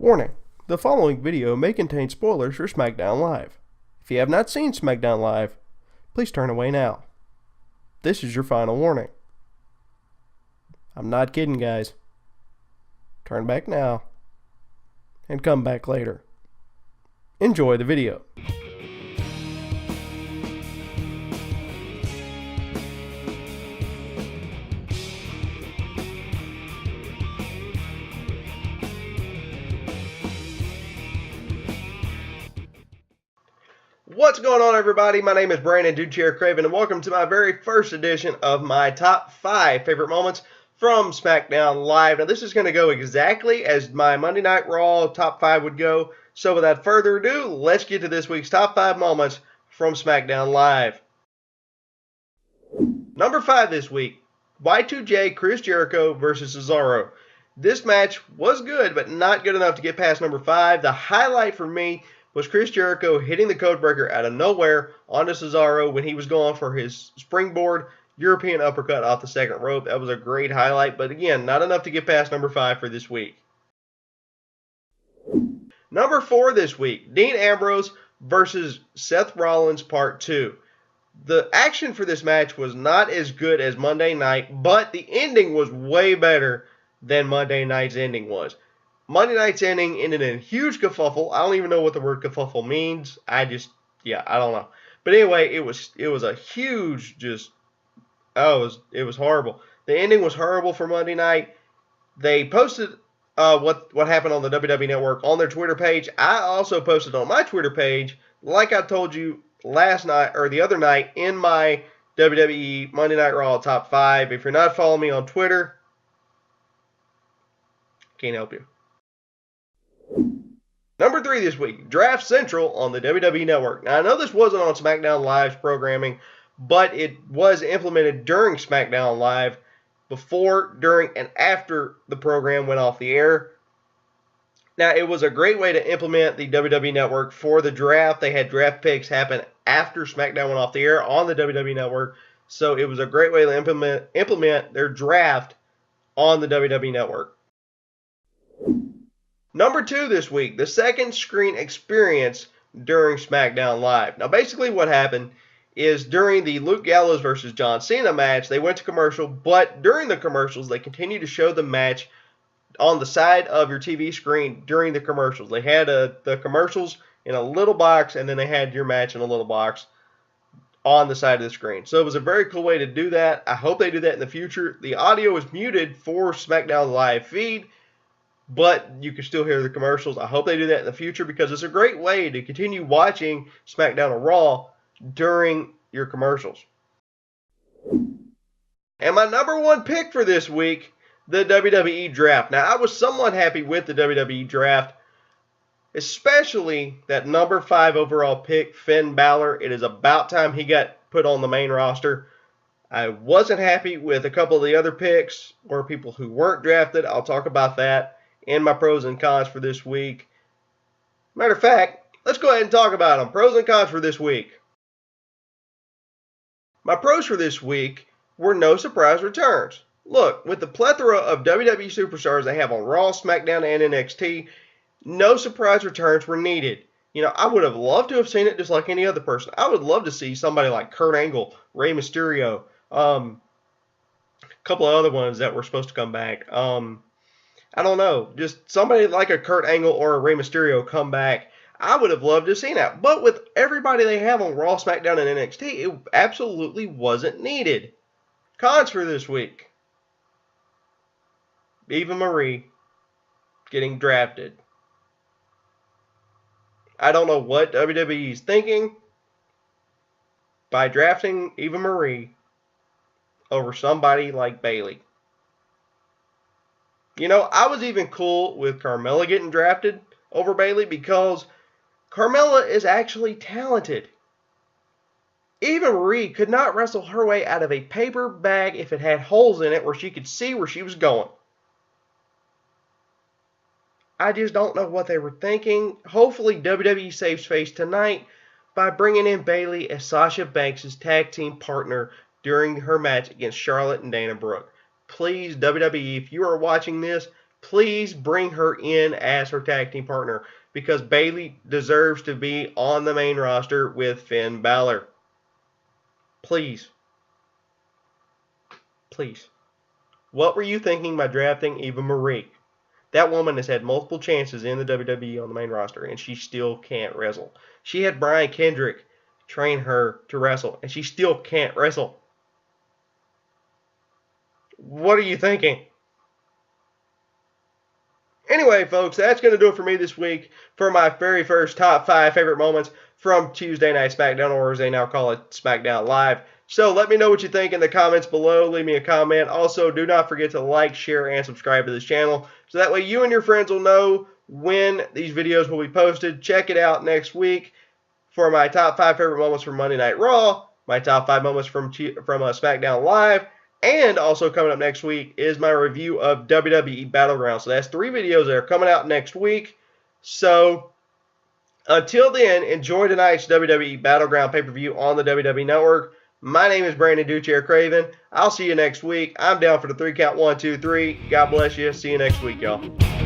Warning, the following video may contain spoilers for Smackdown Live. If you have not seen Smackdown Live, please turn away now. This is your final warning. I'm not kidding, guys. Turn back now and come back later. Enjoy the video. What's going on, everybody? My name is Brandon Dudechair Craven, and welcome to my very first edition of my top 5 favorite moments from Smackdown Live. Now, this is going to go exactly as my Monday Night Raw top 5 would go. So, without further ado, let's get to this week's top 5 moments from Smackdown Live. Number 5 this week, Y2J Chris Jericho versus Cesaro. This match was good, but not good enough to get past number 5. The highlight for me was Chris Jericho hitting the codebreaker out of nowhere onto Cesaro when he was going for his springboard European uppercut off the second rope. That was a great highlight, but again, not enough to get past number 5 for this week. Number 4 this week, Dean Ambrose versus Seth Rollins Part 2. The action for this match was not as good as Monday night, but the ending was way better than Monday night's ending was. Monday night's ending ended in a huge kerfuffle. I don't even know what the word kerfuffle means. I don't know. But anyway, it was a huge it was horrible. The ending was horrible for Monday night. They posted what happened on the WWE Network on their Twitter page. I also posted on my Twitter page, like I told you last night or the other night in my WWE Monday Night Raw top 5. If you're not following me on Twitter, can't help you. Number 3 this week, Draft Central on the WWE Network. Now, I know this wasn't on SmackDown Live's programming, but it was implemented during SmackDown Live, before, during, and after the program went off the air. Now, it was a great way to implement the WWE Network for the draft. They had draft picks happen after SmackDown went off the air on the WWE Network, so it was a great way to implement their draft on the WWE Network. Number 2 this week, the second screen experience during SmackDown Live. Now, basically what happened is during the Luke Gallows versus John Cena match, they went to commercial, but during the commercials, they continued to show the match on the side of your TV screen during the commercials. They had the commercials in a little box, and then they had your match in a little box on the side of the screen. So it was a very cool way to do that. I hope they do that in the future. The audio is muted for SmackDown Live feed, but you can still hear the commercials. I hope they do that in the future because it's a great way to continue watching SmackDown or Raw during your commercials. And my number 1 pick for this week, the WWE Draft. Now, I was somewhat happy with the WWE Draft, especially that number 5 overall pick, Finn Balor. It is about time he got put on the main roster. I wasn't happy with a couple of the other picks or people who weren't drafted. I'll talk about that in my pros and cons for this week. Matter of fact, let's go ahead and talk about them. Pros and cons for this week. My pros for this week were no surprise returns. Look, with the plethora of WWE superstars they have on Raw, SmackDown, and NXT, no surprise returns were needed. You know, I would have loved to have seen it just like any other person. I would love to see somebody like Kurt Angle, Rey Mysterio, a couple of other ones that were supposed to come back. I don't know, just somebody like a Kurt Angle or a Rey Mysterio come back. I would have loved to have seen that. But with everybody they have on Raw, SmackDown, and NXT, it absolutely wasn't needed. Cons for this week. Eva Marie getting drafted. I don't know what WWE is thinking by drafting Eva Marie over somebody like Bayley. You know, I was even cool with Carmella getting drafted over Bayley because Carmella is actually talented. Eva Marie could not wrestle her way out of a paper bag if it had holes in it where she could see where she was going. I just don't know what they were thinking. Hopefully WWE saves face tonight by bringing in Bayley as Sasha Banks' tag team partner during her match against Charlotte and Dana Brooke. Please, WWE, if you are watching this, Please bring her in as her tag team partner because Bayley deserves to be on the main roster with Finn Balor. Please. Please. What were you thinking by drafting Eva Marie? That woman has had multiple chances in the WWE on the main roster, and she still can't wrestle. She had Brian Kendrick train her to wrestle, and she still can't wrestle. What are you thinking? Anyway, folks, that's going to do it for me this week for my very first top 5 favorite moments from Tuesday Night Smackdown, or as they now call it, Smackdown Live. So let me know what you think in the comments below. Leave me a comment. Also, do not forget to like, share, and subscribe to this channel so that way you and your friends will know when these videos will be posted. Check it out next week for my top 5 favorite moments from Monday Night Raw, my top 5 moments from Smackdown Live, and also coming up next week is my review of WWE Battleground. So that's 3 videos that are coming out next week. So until then, enjoy tonight's WWE Battleground pay-per-view on the WWE Network. My name is Brandon Duchair Craven. I'll see you next week. I'm down for the 3 count. 1, 2, 3. God bless you. See you next week, y'all.